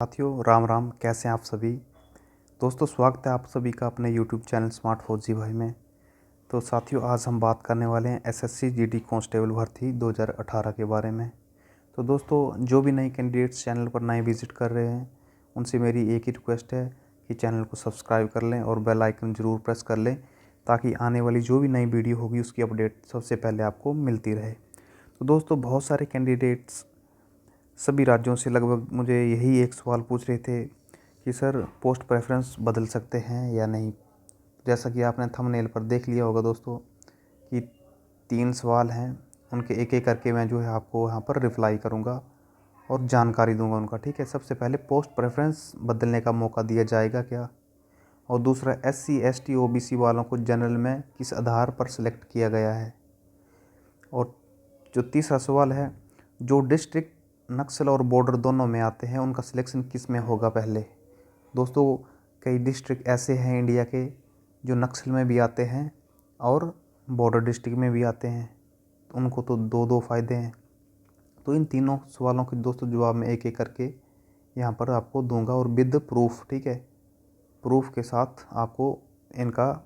साथियों राम राम, कैसे हैं आप सभी। दोस्तों स्वागत है आप सभी का अपने यूट्यूब चैनल स्मार्ट फौजी भाई में। तो साथियों आज हम बात करने वाले हैं एसएससी जीडी कांस्टेबल भर्ती 2018 के बारे में। तो दोस्तों जो भी नए कैंडिडेट्स चैनल पर नए विजिट कर रहे हैं उनसे मेरी एक ही रिक्वेस्ट है कि चैनल को सब्सक्राइब कर लें और बेल आइकन ज़रूर प्रेस कर लें, ताकि आने वाली जो भी नई वीडियो होगी उसकी अपडेट सबसे पहले आपको मिलती रहे। तो दोस्तों बहुत सारे कैंडिडेट्स सभी राज्यों से लगभग मुझे यही एक सवाल पूछ रहे थे कि सर पोस्ट प्रेफरेंस बदल सकते हैं या नहीं। जैसा कि आपने थंबनेल पर देख लिया होगा दोस्तों कि 3 सवाल हैं, उनके एक एक करके मैं जो है आपको यहाँ पर रिप्लाई करूँगा और जानकारी दूंगा उनका। ठीक है, सबसे पहले पोस्ट प्रेफरेंस बदलने का मौका दिया जाएगा क्या, और दूसरा SC ST OBC वालों को जनरल में किस आधार पर सिलेक्ट किया गया है, और जो तीसरा सवाल है जो डिस्ट्रिक्ट नक्सल और बॉर्डर दोनों में आते हैं उनका सिलेक्शन किस में होगा पहले। दोस्तों कई डिस्ट्रिक्ट ऐसे हैं इंडिया के जो नक्सल में भी आते हैं और बॉर्डर डिस्ट्रिक्ट में भी आते हैं, तो उनको तो दो दो फ़ायदे हैं। तो इन तीनों सवालों के दोस्तों जवाब मैं एक एक करके यहाँ पर आपको दूंगा और विद प्रूफ, ठीक है, प्रूफ के साथ आपको इनका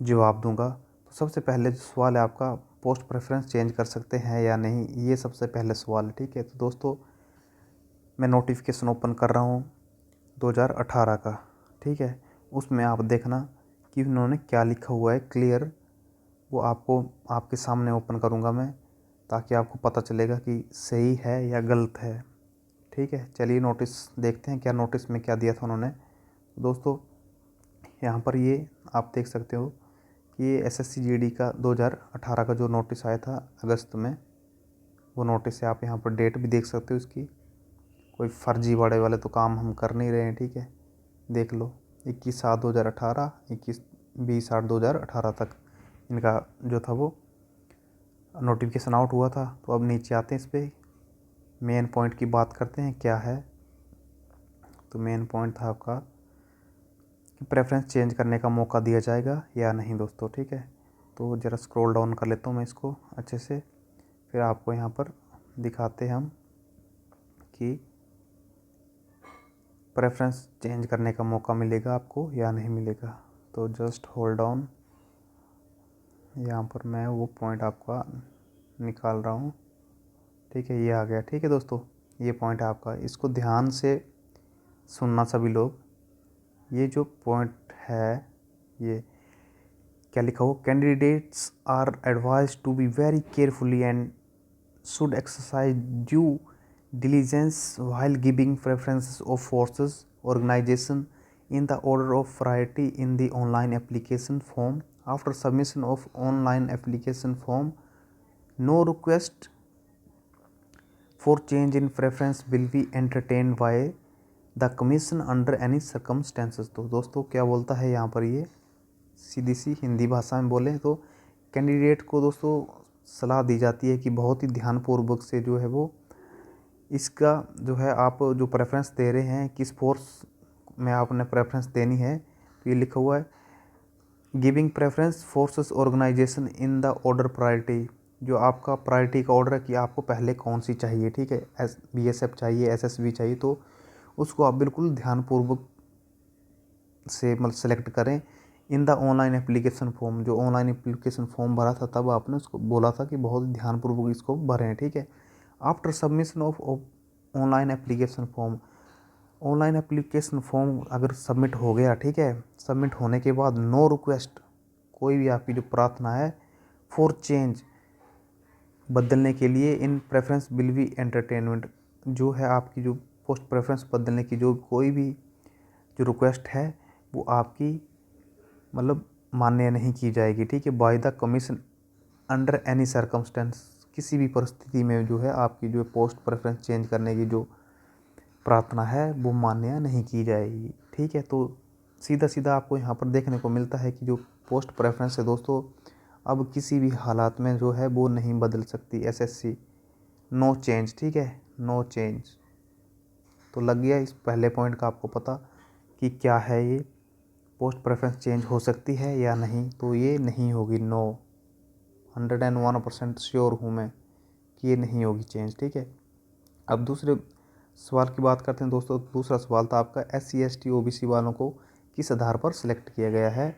जवाब दूंगा। तो सबसे पहले जो सवाल है आपका, पोस्ट प्रेफरेंस चेंज कर सकते हैं या नहीं, ये सबसे पहले सवाल है। ठीक है, तो दोस्तों मैं नोटिफिकेशन ओपन कर रहा हूँ 2018 का। ठीक है, उसमें आप देखना कि उन्होंने क्या लिखा हुआ है क्लियर, वो आपको आपके सामने ओपन करूँगा मैं, ताकि आपको पता चलेगा कि सही है या गलत है। ठीक है, चलिए नोटिस देखते हैं क्या नोटिस में क्या दिया था उन्होंने। दोस्तों यहाँ पर ये आप देख सकते हो कि ये SSC GD का 2018 का जो नोटिस आया था अगस्त में, वो नोटिस है। आप यहाँ पर डेट भी देख सकते हो इसकी, कोई फर्जी बड़े वाले तो काम हम कर नहीं रहे हैं। ठीक है, देख लो 21/7/2018, 21/20/8/2018 तक इनका जो था वो नोटिफिकेशन आउट हुआ था। तो अब नीचे आते हैं, इस पर मेन पॉइंट की बात करते हैं क्या है। तो मेन पॉइंट था आपका कि प्रेफरेंस चेंज करने का मौका दिया जाएगा या नहीं दोस्तों। ठीक है, तो ज़रा स्क्रॉल डाउन कर लेता हूँ मैं इसको अच्छे से, फिर आपको यहाँ पर दिखाते हैं हम कि प्रेफरेंस चेंज करने का मौका मिलेगा आपको या नहीं मिलेगा। तो जस्ट होल्ड ऑन, यहाँ पर मैं वो पॉइंट आपका निकाल रहा हूँ। ठीक है, ये आ गया। ठीक है दोस्तों, ये पॉइंट है आपका, इसको ध्यान से सुनना सभी लोग। ये जो पॉइंट है ये क्या लिखा हो, candidates are advised to be very carefully and should exercise due diligence while giving preferences of forces organization in the order of priority in the online application form. After submission of online application form, no request for change in preference will be entertained by the commission under any circumstances। तो दोस्तों क्या बोलता है यहाँ पर, ये सीधी सी हिंदी भाषा में बोले तो कैंडिडेट को दोस्तों सलाह दी जाती है कि बहुत ही ध्यानपूर्वक से जो है वो इसका जो है आप जो प्रेफरेंस दे रहे हैं किस फोर्स में आपने प्रेफरेंस देनी है। तो ये लिखा हुआ है giving preference forces organisation in the order priority, जो आपका प्रायोरिटी का ऑर्डर है कि आपको पहले कौन सी चाहिए। ठीक है, BSF चाहिए, SSB चाहिए, तो उसको आप बिल्कुल ध्यानपूर्वक से मतलब सेलेक्ट करें। In the online application form, जो ऑनलाइन एप्लीकेशन फॉर्म भरा था तब आपने उसको बोला था कि बहुत ध्यानपूर्वक इसको भरें। ठीक है, after submission of online application form, online application form अगर सबमिट हो गया, ठीक है, सबमिट होने के बाद नो रिक्वेस्ट, कोई भी आपकी जो प्रार्थना है फॉर चेंज, बदलने के लिए, इन प्रेफरेंस विल बी एंटरटेनमेंट, जो है आपकी जो पोस्ट प्रेफरेंस बदलने की जो कोई भी जो रिक्वेस्ट है वो आपकी मतलब मान्य नहीं की जाएगी। ठीक है, by the commission under any circumstance, किसी भी परिस्थिति में जो है आपकी जो पोस्ट प्रेफरेंस चेंज करने की जो प्रार्थना है वो मान्य नहीं की जाएगी। ठीक है, तो सीधा सीधा आपको यहाँ पर देखने को मिलता है कि जो पोस्ट प्रेफरेंस है दोस्तों अब किसी भी हालात में जो है वो नहीं बदल सकती। SSC नो चेंज, ठीक है, नो चेंज। तो लग गया इस पहले पॉइंट का आपको पता कि क्या है, ये पोस्ट प्रेफरेंस चेंज हो सकती है या नहीं। तो ये नहीं होगी, नो, 101% श्योर हूँ मैं कि ये नहीं होगी चेंज। ठीक है, अब दूसरे सवाल की बात करते हैं दोस्तों। दूसरा सवाल था आपका SC ST OBC वालों को किस आधार पर सिलेक्ट किया गया है,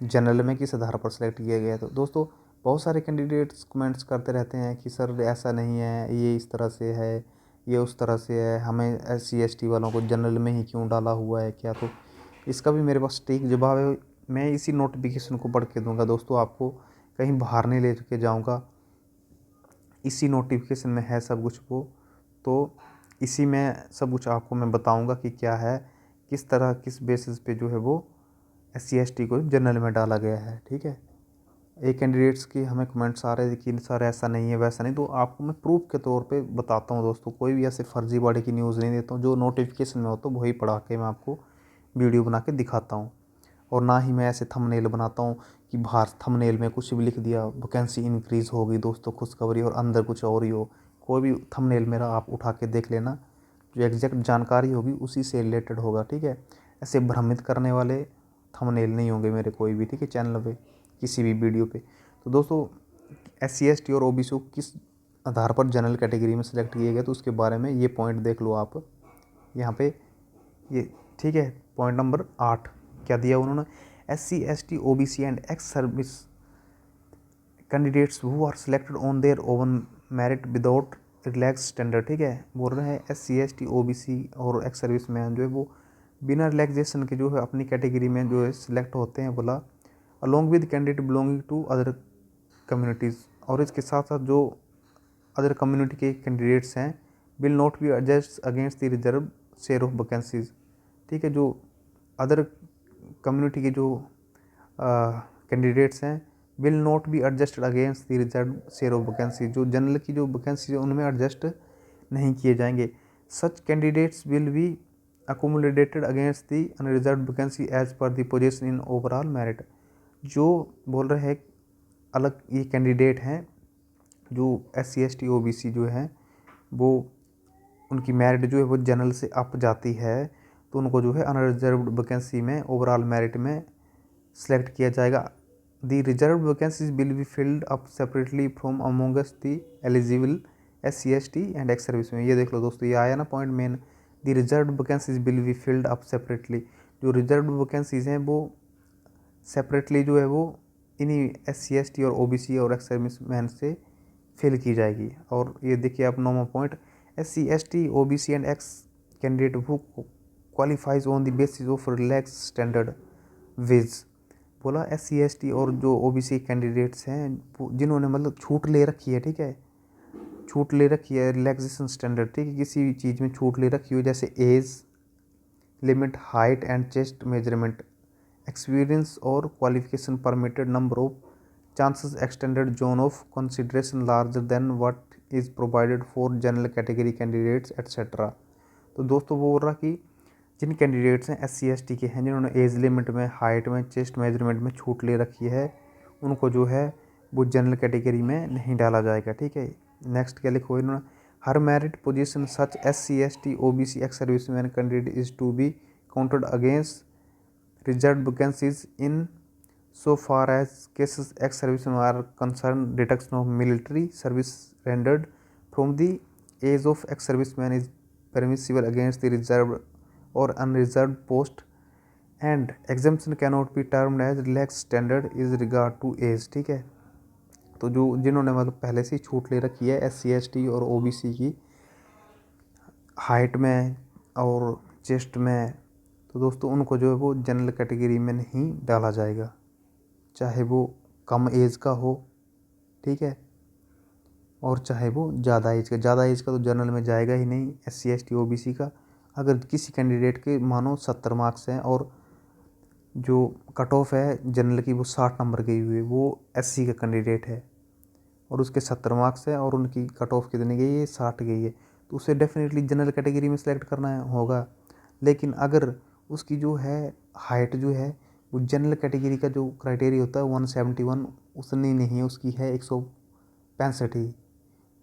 जनरल में किस आधार पर सिलेक्ट किया गया है। तो दोस्तों बहुत सारे कैंडिडेट्स कमेंट्स करते रहते हैं कि सर ऐसा नहीं है, ये इस तरह से है, ये उस तरह से है, हमें SC ST वालों को जनरल में ही क्यों डाला हुआ है क्या। तो इसका भी मेरे पास ठीक जवाब है। मैं इसी नोटिफिकेशन को पढ़ के दूंगा दोस्तों, आपको कहीं बाहर नहीं ले के जाऊंगा। इसी नोटिफिकेशन में है सब कुछ वो, तो इसी में सब कुछ आपको मैं बताऊंगा कि क्या है, किस तरह किस बेसिस पे जो है वो SC ST को जनरल में डाला गया है। ठीक है, एक कैंडिडेट्स की हमें कमेंट्स आ रहे थे कि सर ऐसा नहीं है वैसा नहीं, तो आपको मैं प्रूफ के तौर पे बताता हूँ दोस्तों। कोई भी ऐसे फर्जीवाड़े की न्यूज़ नहीं देता हूँ, जो नोटिफिकेशन में हो तो वही पढ़ा के मैं आपको वीडियो बना के दिखाता हूँ। और ना ही मैं ऐसे थंबनेल बनाता हूँ कि बाहर थंबनेल में कुछ भी लिख दिया वैकेंसी इंक्रीज़ होगी दोस्तों खुशखबरी, और अंदर कुछ और ही हो। कोई भी थंबनेल मेरा आप उठा के देख लेना, जो एग्जैक्ट जानकारी होगी उसी से रिलेटेड होगा। ठीक है, ऐसे भ्रमित करने वाले थंबनेल नहीं होंगे मेरे कोई भी, ठीक है, चैनल पे किसी भी वीडियो पे। तो दोस्तों SC ST और OBC को किस आधार पर जनरल कैटेगरी में सेलेक्ट किए गए, तो उसके बारे में ये पॉइंट देख लो आप यहाँ पे ये। ठीक है, पॉइंट नंबर 8 क्या दिया उन्होंने, SC ST OBC and ex service candidates who are selected on their own merit without relax standard. ठीक है, बोल रहे हैं SC ST OBC और एक्स सर्विस मैन जो है वो बिना रिलैक्सेशन के जो है अपनी कैटेगरी में जो है सिलेक्ट होते हैं, बोला along with candidate belonging to other communities. और इसके साथ साथ जो अदर कम्युनिटी के कैंडिडेट्स हैं will not be adjust against the reserve share of vacancies. ठीक है, जो अदर कम्युनिटी के जो कैंडिडेट्स हैं will not be adjusted against the reserve share of vacancy, जो जनरल की जो वैकेंसी है उनमें एडजस्ट नहीं किए जाएंगे। Such candidates will be accommodated against the unreserved vacancy as per the position in overall merit. जो बोल रहे हैं अलग ये कैंडिडेट हैं जो SC ST OBC जो है वो उनकी मेरिट जो है वो जनरल से अप जाती है, तो उनको जो है अनरिजर्व्ड वैकेंसी में ओवरऑल मेरिट में सेलेक्ट किया जाएगा। The reserve vacancies will be filled up separately from amongst the eligible SC ST and ex service में। ये देख लो दोस्तों, ये आया ना point main, the reserve vacancies will be filled up separately. जो रिजर्व वैकेंसीज हैं वो सेपरेटली जो है वो इन्हीं SC ST और OBC और एक्स सर्विस मैन से फिल की जाएगी। और ये देखिए आप 9वां point, SC ST OBC and ex candidate who qualifies on the basis of relax standard wise. बोला SC ST और जो OBC कैंडिडेट्स हैं जिन्होंने मतलब छूट ले रखी है, ठीक है, छूट ले रखी है रिलैक्सेशन स्टैंडर्ड, ठीक है, किसी भी चीज़ में छूट ले रखी हो जैसे age limit, height and chest measurement, experience और qualification permitted number of chances extended zone of consideration larger than what is provided for general category candidates etc। तो दोस्तों वो बोल रहा कि जिन कैंडिडेट्स हैं SC ST के हैं जिन्होंने एज लिमिट में, हाइट में, चेस्ट मेजरमेंट में छूट ले रखी है, उनको जो है वो जनरल कैटेगरी में नहीं डाला जाएगा। ठीक है, नेक्स्ट क्या लिखो इन्होंने, हर merit position such SC ST OBC ex service man candidate is to be counted against reserve vacancies in so far as cases ex servicemen are concerned. Deduction of military service rendered from the age of ex serviceman is permissible against the reserved or unreserved post and exemption cannot be termed as relaxed standard is regard to age। ठीक है, तो जो जिन्होंने मतलब पहले से ही छूट ले रखी है SC ST और OBC की हाइट में और चेस्ट में, तो दोस्तों उनको जो है वो जनरल कैटेगरी में नहीं डाला जाएगा, चाहे वो कम एज का हो, ठीक है, और चाहे वो ज़्यादा एज का। ज़्यादा एज का तो जनरल में जाएगा ही नहीं SC ST OBC का। अगर किसी कैंडिडेट के मानो 70 मार्क्स हैं और जो कट ऑफ है जनरल की वो 60 नंबर गई हुई है, वो SC का कैंडिडेट है और उसके 70 मार्क्स है और उनकी कट ऑफ कितनी गई है, 60 गई है, तो उसे डेफिनेटली जनरल कैटेगरी में सेलेक्ट करना होगा। लेकिन अगर उसकी जो है हाइट जो है वो जनरल कैटेगरी का जो क्राइटेरिया होता है 171 उतनी नहीं है, उसकी है 165 ही,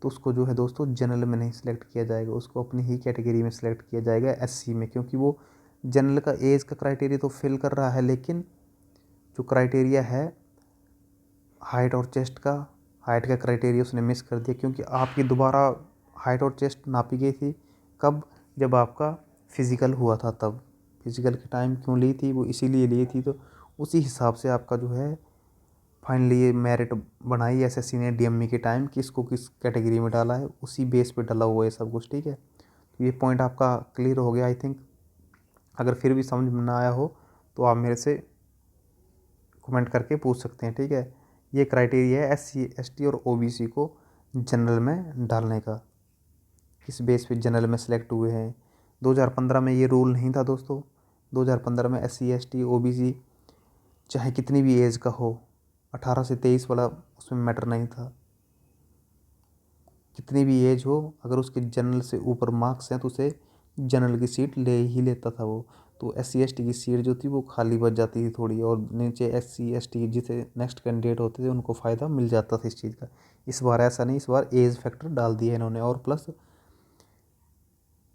तो उसको जो है दोस्तों जनरल में नहीं सिलेक्ट किया जाएगा, उसको अपनी ही कैटेगरी में सिलेक्ट किया जाएगा SC में, क्योंकि वो जनरल का एज का क्राइटेरिया तो फिल कर रहा है, लेकिन जो क्राइटेरिया है हाइट और चेस्ट का, हाइट का क्राइटेरिया उसने मिस कर दिया, क्योंकि आपकी दोबारा हाइट और चेस्ट नापी गई थी कब, जब आपका फिज़िकल हुआ था तब। फिज़िकल के टाइम क्यों ली थी, वो इसीलिए ली थी, तो उसी हिसाब से आपका जो है फाइनली ये मेरिट बनाई एसएससी ने डीएमई के टाइम कि इसको किस कैटेगरी में डाला है, उसी बेस पे डाला हुआ है सब कुछ। ठीक है, तो ये पॉइंट आपका क्लियर हो गया आई थिंक। अगर फिर भी समझ में ना आया हो तो आप मेरे से कमेंट करके पूछ सकते हैं। ठीक है, ये क्राइटेरिया है एससी एसटी और ओबीसी को जनरल में डालने का, किस बेस पे जनरल में सेलेक्ट हुए हैं। 2015 में ये रूल नहीं था दोस्तों। 2015 में एससी एसटी ओबीसी चाहे कितनी भी एज का हो, 18 से 23 वाला उसमें मैटर नहीं था। कितनी भी एज हो, अगर उसके जनरल से ऊपर मार्क्स हैं तो उसे जनरल की सीट ले ही लेता था वो। तो एससी एसटी की सीट जो थी वो खाली बच जाती थी थोड़ी, और नीचे एससी एसटी जिसे नेक्स्ट कैंडिडेट होते थे उनको फ़ायदा मिल जाता था इस चीज़ का। इस बार ऐसा नहीं, इस बार एज फैक्टर डाल दिया इन्होंने, और प्लस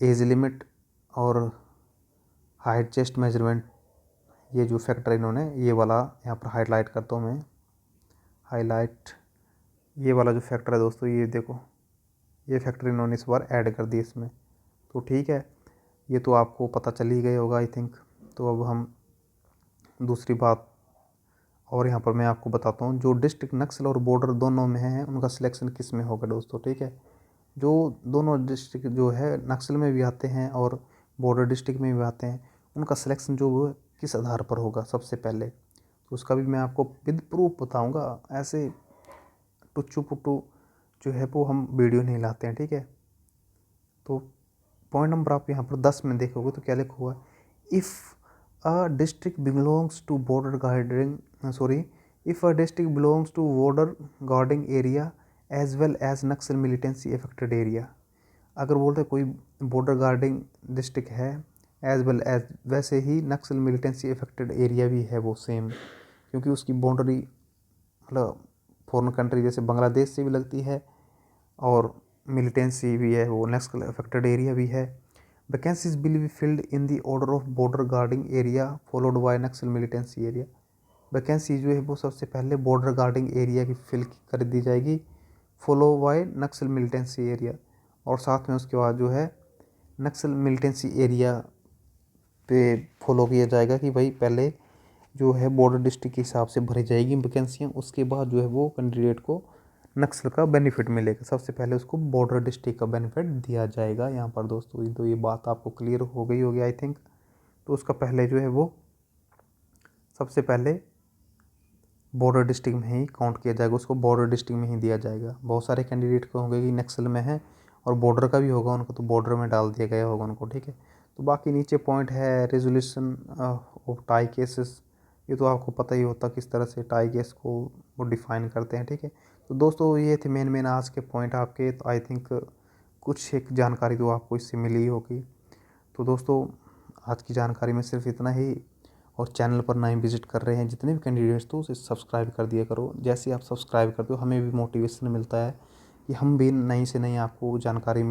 एज लिमिट और हाइट चेस्ट मेजरमेंट, ये जो फैक्टर इन्होंने ये वाला यहाँ पर हाईलाइट करता हूँ मैं, हाईलाइट ये वाला जो फैक्टर है दोस्तों, ये देखो ये फैक्टर इन्होंने इस बार ऐड कर दिया इसमें। तो ठीक है, ये तो आपको पता चल ही गया होगा आई थिंक। तो अब हम दूसरी बात और यहाँ पर मैं आपको बताता हूँ, जो डिस्ट्रिक्ट नक्सल और बॉर्डर दोनों में हैं उनका सिलेक्शन किस में होगा दोस्तों। ठीक है, जो दोनों डिस्ट्रिक्ट जो है नक्सल में भी आते हैं और बॉर्डर डिस्ट्रिक्ट में भी आते हैं, उनका सिलेक्शन जो वो किस आधार पर होगा सबसे पहले, तो उसका भी मैं आपको विद प्रूफ बताऊँगा। ऐसे टुच्चू पुट्टू जो है वो हम वीडियो नहीं लाते हैं। ठीक है, तो पॉइंट नंबर आप यहाँ पर 10 में देखोगे तो क्या लिखा हुआ है, if a district belongs to border guarding if a district belongs to border guarding area as well as Naxal militancy affected area. अगर बोलते कोई बॉर्डर गार्डिंग डिस्ट्रिक्ट है एज वेल एज, वैसे ही नक्सल मिलिटेंसी अफेक्टेड एरिया भी है वो सेम, क्योंकि उसकी बाउंड्री मतलब फॉरेन कंट्री जैसे बांग्लादेश से भी लगती है और मिलिटेंसी भी है, वो नक्सल अफेक्टेड एरिया भी है। Vacancies will be filled in the order of border guarding area followed by Naxal militancy area. Vacancy जो है वो सबसे पहले बॉर्डर गार्डिंग एरिया की फिल कर दी जाएगी, follow by Naxal militancy area, और साथ में उसके बाद जो है नक्सल मिलिटेंसी एरिया पे फॉलो किया जाएगा कि भाई पहले जो है बॉर्डर डिस्ट्रिक्ट के हिसाब से भरी जाएगी वैकेंसियाँ, उसके बाद जो है वो कैंडिडेट को नक्सल का बेनिफिट मिलेगा। सबसे पहले उसको बॉर्डर डिस्ट्रिक्ट का बेनिफिट दिया जाएगा यहाँ पर दोस्तों। तो ये बात आपको क्लियर हो गई होगी आई थिंक। तो उसका पहले जो है वो सबसे पहले बॉर्डर डिस्ट्रिक्ट में ही काउंट किया जाएगा, उसको बॉर्डर डिस्ट्रिक्ट में ही दिया जाएगा। बहुत सारे कैंडिडेट को होंगे कि नक्सल में है और बॉर्डर का भी होगा उनको, तो बॉर्डर में डाल दिया गया होगा उनको। ठीक है, तो बाकी नीचे पॉइंट है रेजोल्यूशन ऑफ टाई केसेस, ये तो आपको पता ही होता किस तरह से टाई केस को वो डिफ़ाइन करते हैं। ठीक है, तो दोस्तों ये थे मेन आज के पॉइंट आपके। तो आई थिंक कुछ एक जानकारी तो आपको इससे मिली होगी। तो दोस्तों आज की जानकारी में सिर्फ इतना ही, और चैनल पर नए विजिट कर रहे हैं जितने भी कैंडिडेट्स तो उसे सब्सक्राइब कर दिया करो। जैसे आप सब्सक्राइब करते हो हमें भी मोटिवेशन मिलता है कि हम भी नई से नई आपको जानकारी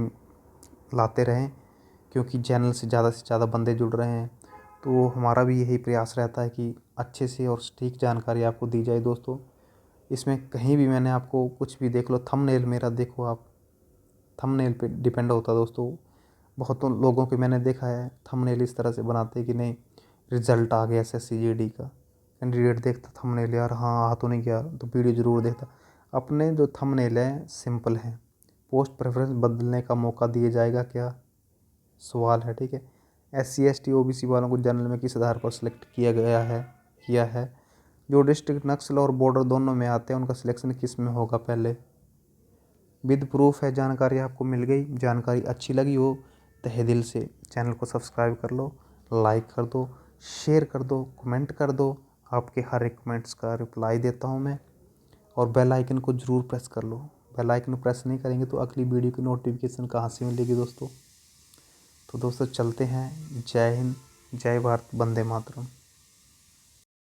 लाते रहें, क्योंकि चैनल से ज़्यादा बंदे जुड़ रहे हैं। तो हमारा भी यही प्रयास रहता है कि अच्छे से और सटीक जानकारी आपको दी जाए दोस्तों। इसमें कहीं भी मैंने आपको कुछ भी देख लो, थंबनेल मेरा देखो आप, थंबनेल पे डिपेंड होता है दोस्तों। बहुत लोगों के मैंने देखा है थंबनेल इस तरह से बनाते हैं कि नहीं रिजल्ट आ गया एसएससी जीडी का, कैंडिडेट देखता थंबनेल यार हाँ आ तो नहीं गया, तो वीडियो ज़रूर देखता। अपने जो थंबनेल हैं सिंपल हैं, पोस्ट प्रेफरेंस बदलने का मौका दिया जाएगा क्या, सवाल है। ठीक है, एससी एसटी ओबीसी वालों को जनरल में किस आधार पर सिलेक्ट किया है। जो डिस्ट्रिक्ट नक्सल और बॉर्डर दोनों में आते हैं उनका सिलेक्शन किस में होगा पहले, विद प्रूफ है। जानकारी आपको मिल गई, जानकारी अच्छी लगी हो तहे दिल से चैनल को सब्सक्राइब कर लो, लाइक कर दो, शेयर कर दो, कमेंट कर दो। आपके हर एक कमेंट्स का रिप्लाई देता हूँ मैं। और बेल आइकन को ज़रूर प्रेस कर लो, बेल आइकन प्रेस नहीं करेंगे तो अगली वीडियो की नोटिफिकेशन कहाँ से मिलेगी दोस्तों। तो दोस्तों चलते हैं, जय हिंद, जय भारत, वंदे मातरम।